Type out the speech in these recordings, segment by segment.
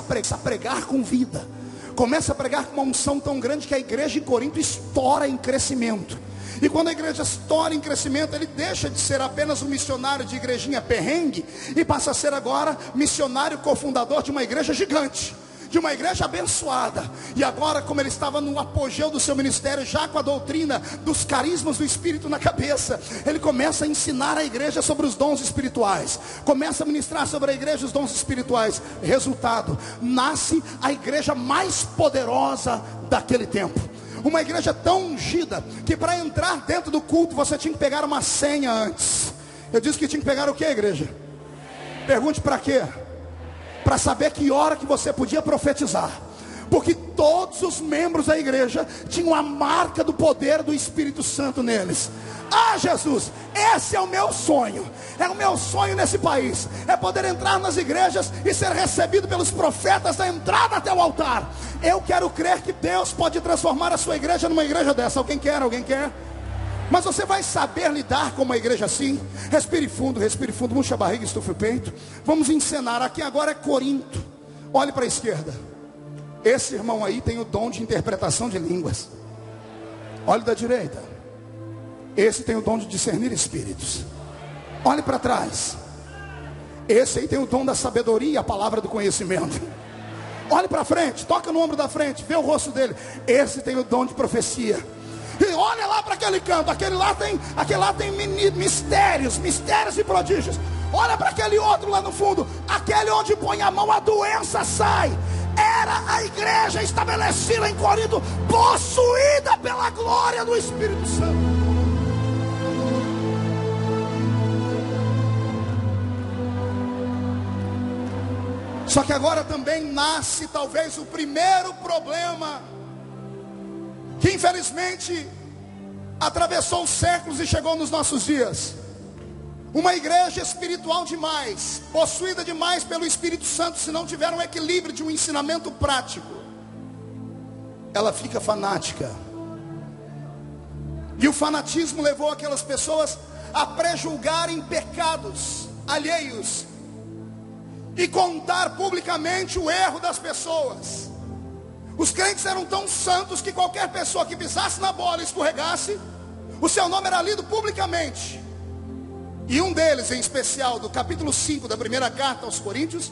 começa a pregar com vida, começa a pregar com uma unção tão grande que a igreja em Corinto estoura em crescimento. E quando a igreja estoura em crescimento, ele deixa de ser apenas um missionário de igrejinha perrengue e passa a ser agora missionário cofundador de uma igreja gigante, de uma igreja abençoada. E agora, como ele estava no apogeu do seu ministério, já com a doutrina dos carismas do Espírito na cabeça, ele começa a ensinar a igreja sobre os dons espirituais, começa a ministrar sobre a igreja os dons espirituais. Resultado, nasce a igreja mais poderosa daquele tempo. Uma igreja tão ungida que para entrar dentro do culto você tinha que pegar uma senha antes. Eu disse que tinha que pegar o que, igreja? Pergunte para quê? Para saber que hora que você podia profetizar. Porque todos os membros da igreja tinham a marca do poder do Espírito Santo neles. Ah, Jesus, esse é o meu sonho. É o meu sonho nesse país. É poder entrar nas igrejas e ser recebido pelos profetas da entrada até o altar. Eu quero crer que Deus pode transformar a sua igreja numa igreja dessa. Alguém quer? Alguém quer? Mas você vai saber lidar com uma igreja assim? Respire fundo, murcha a barriga, estufe o peito. Vamos encenar. Aqui agora é Corinto. Olhe para a esquerda. Esse irmão aí tem o dom de interpretação de línguas. Olhe da direita. Esse tem o dom de discernir espíritos. Olhe para trás. Esse aí tem o dom da sabedoria e a palavra do conhecimento. Olhe para frente, toca no ombro da frente, vê o rosto dele. Esse tem o dom de profecia. E olha lá para aquele canto, aquele lá tem mistérios e prodígios. Olha para aquele outro lá no fundo, aquele onde põe a mão a doença sai. Era a igreja estabelecida em Corinto, possuída pela glória do Espírito Santo. Só que agora também nasce talvez o primeiro problema, que infelizmente atravessou os séculos e chegou nos nossos dias. Uma igreja espiritual demais, possuída demais pelo Espírito Santo, se não tiver um equilíbrio de um ensinamento prático, ela fica fanática. E o fanatismo levou aquelas pessoas a prejulgarem pecados alheios e contar publicamente o erro das pessoas. Os crentes eram tão santos que qualquer pessoa que pisasse na bola e escorregasse, o seu nome era lido publicamente. E um deles em especial, do capítulo 5 da primeira carta aos Coríntios,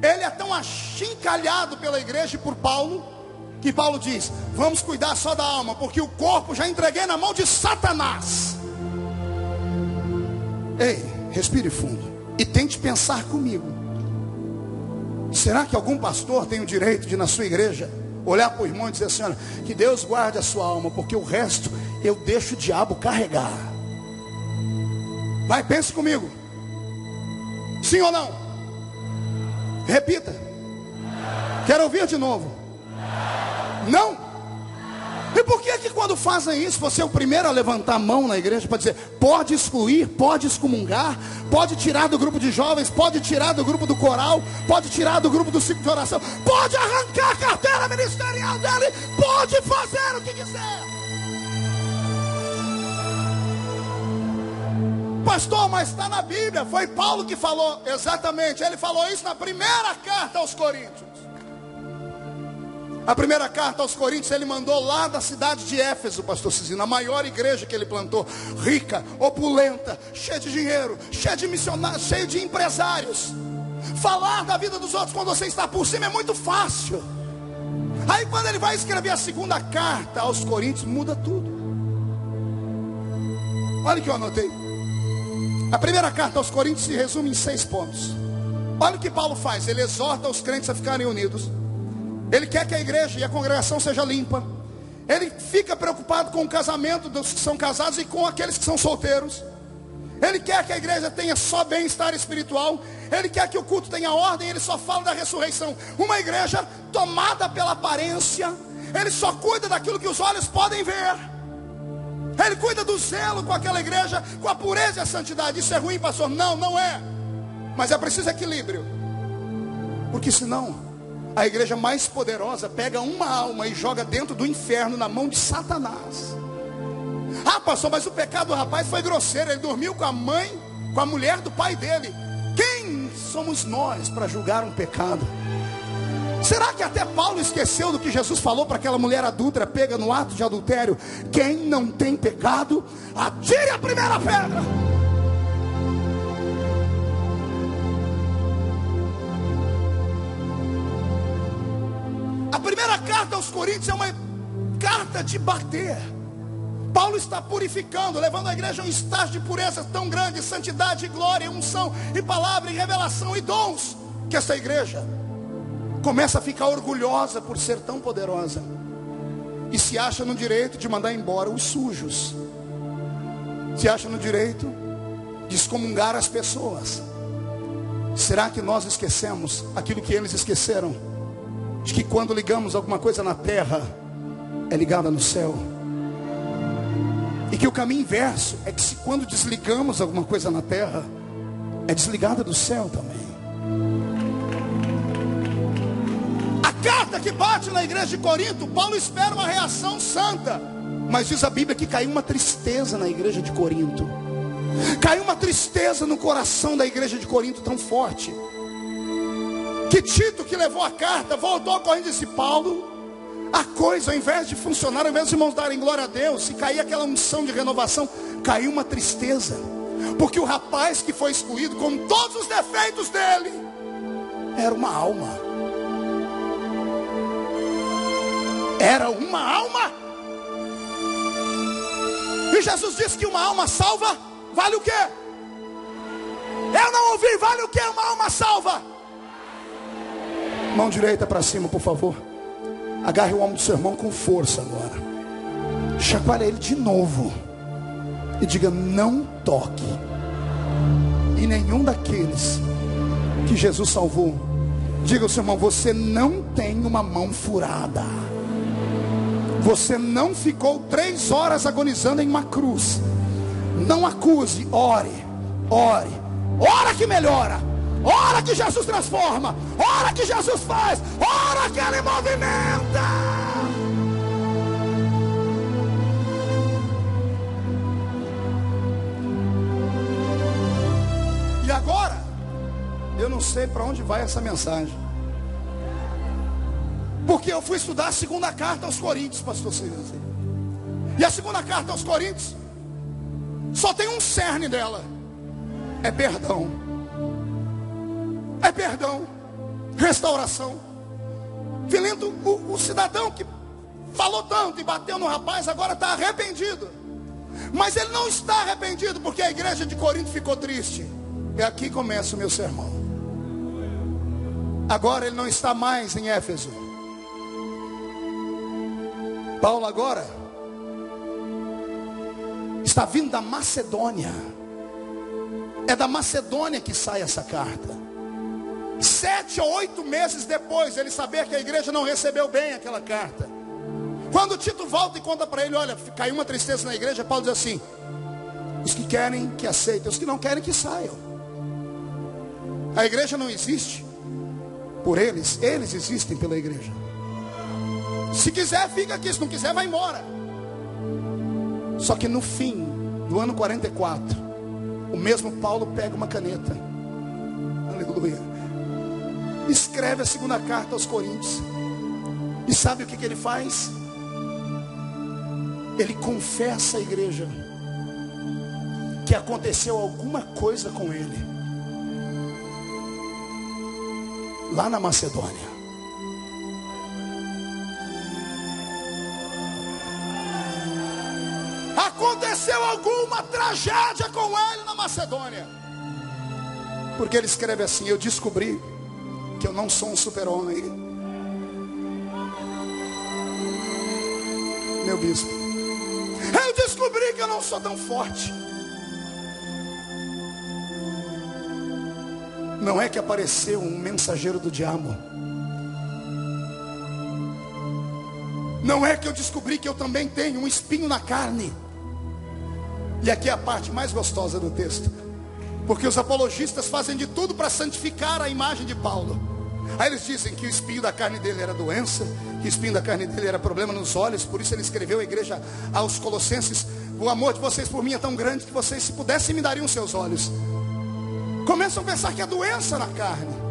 ele é tão achincalhado pela igreja e por Paulo, que Paulo diz: vamos cuidar só da alma, porque o corpo já entreguei na mão de Satanás. Ei, respire fundo e tente pensar comigo. Será que algum pastor tem o direito de, na sua igreja, olhar para o irmão e dizer assim: olha, que Deus guarde a sua alma, porque o resto eu deixo o diabo carregar? Vai, pense comigo. Sim ou não? Repita. Quero ouvir de novo. Não? E por que quando fazem isso, você é o primeiro a levantar a mão na igreja para dizer: pode excluir, pode excomungar, pode tirar do grupo de jovens, pode tirar do grupo do coral, pode tirar do grupo do ciclo de oração, pode arrancar a carteira ministerial dele, pode fazer o que quiser? Pastor, mas está na Bíblia. Foi Paulo que falou. Exatamente, ele falou isso na primeira carta aos Coríntios. A primeira carta aos Coríntios ele mandou lá da cidade de Éfeso, pastor Cizino, a maior igreja que ele plantou, rica, opulenta, cheia de dinheiro, cheia de missionários, cheia de empresários. Falar da vida dos outros quando você está por cima é muito fácil. Aí quando ele vai escrever a segunda carta aos Coríntios, muda tudo. Olha o que eu anotei. A primeira carta aos Coríntios se resume em 6 pontos. Olha o que Paulo faz. Ele exorta os crentes a ficarem unidos. Ele quer que a igreja e a congregação seja limpa. Ele fica preocupado com o casamento dos que são casados e com aqueles que são solteiros. Ele quer que a igreja tenha só bem-estar espiritual. Ele quer que o culto tenha ordem. Ele só fala da ressurreição. Uma igreja tomada pela aparência. Ele só cuida daquilo que os olhos podem ver. Ele cuida do zelo com aquela igreja, com a pureza e a santidade. Isso é ruim, pastor? Não, não é. Mas é preciso equilíbrio. Porque senão a igreja mais poderosa pega uma alma e joga dentro do inferno na mão de Satanás. Ah, pastor, mas o pecado do rapaz foi grosseiro. Ele dormiu com a mãe, com a mulher do pai dele. Quem somos nós para julgar um pecado? Será que até Paulo esqueceu do que Jesus falou para aquela mulher adúltera pega no ato de adultério? Quem não tem pecado, atire a primeira pedra. A primeira carta aos Coríntios é uma carta de bater. Paulo está purificando, levando a igreja a um estágio de pureza tão grande, santidade, glória, unção, e palavra, e revelação, e dons, que essa igreja começa a ficar orgulhosa por ser tão poderosa, e se acha no direito de mandar embora os sujos, se acha no direito de excomungar as pessoas. Será que nós esquecemos aquilo que eles esqueceram? De que quando ligamos alguma coisa na terra, é ligada no céu. E que o caminho inverso é que se quando desligamos alguma coisa na terra, é desligada do céu também. A carta que bate na igreja de Corinto, Paulo espera uma reação santa. Mas diz a Bíblia que caiu uma tristeza na igreja de Corinto. Caiu uma tristeza no coração da igreja de Corinto tão forte, que Tito, que levou a carta, voltou a Corinto e disse: Paulo, a coisa, ao invés de funcionar, ao invés de irmãos darem glória a Deus, se cair aquela unção de renovação, caiu uma tristeza. Porque o rapaz que foi excluído, com todos os defeitos dele, era uma alma. Era uma alma. E Jesus disse que uma alma salva vale o quê? Eu não ouvi, vale o quê uma alma salva? Mão direita para cima, por favor. Agarre o ombro do seu irmão com força agora. Chacoalhe ele de novo. E diga: não toque em nenhum daqueles que Jesus salvou. Diga ao seu irmão: você não tem uma mão furada. Você não ficou 3 horas agonizando em uma cruz. Não acuse, ore, ore. Ora que melhora. Ora que Jesus transforma. Ora que Jesus faz. Ora que Ele movimenta. E agora, eu não sei para onde vai essa mensagem, porque eu fui estudar a segunda carta aos Coríntios, pastor Silvio. E a segunda carta aos Coríntios só tem um cerne dela: é perdão. É perdão, restauração. Filinto, o cidadão que falou tanto e bateu no rapaz, agora está arrependido. Mas ele não está arrependido porque a igreja de Corinto ficou triste. E aqui começa o meu sermão. Agora ele não está mais em Éfeso. Paulo agora está vindo da Macedônia. É da Macedônia que sai essa carta. 7 ou 8 meses depois, ele saber que a igreja não recebeu bem aquela carta. Quando Tito volta e conta para ele: olha, caiu uma tristeza na igreja, Paulo diz assim: os que querem que aceitem, os que não querem que saiam. A igreja não existe por eles, eles existem pela igreja. Se quiser fica aqui, se não quiser vai embora. Só que no fim do ano 44, o mesmo Paulo pega uma caneta, aleluia, escreve a segunda carta aos Coríntios. E sabe o que ele faz? Ele confessa à igreja que aconteceu alguma coisa com ele lá na Macedônia. Aconteceu alguma tragédia com ele na Macedônia. Porque ele escreve assim: eu descobri que eu não sou um super-homem, meu bispo. Eu descobri que eu não sou tão forte. Não é que apareceu um mensageiro do diabo. Não é que eu descobri que eu também tenho um espinho na carne. E aqui é a parte mais gostosa do texto, porque os apologistas fazem de tudo para santificar a imagem de Paulo. Aí eles dizem que o espinho da carne dele era doença, que o espinho da carne dele era problema nos olhos. Por isso ele escreveu à igreja aos Colossenses: o amor de vocês por mim é tão grande que vocês, se pudessem, me dariam seus olhos. Começam a pensar que é doença na carne.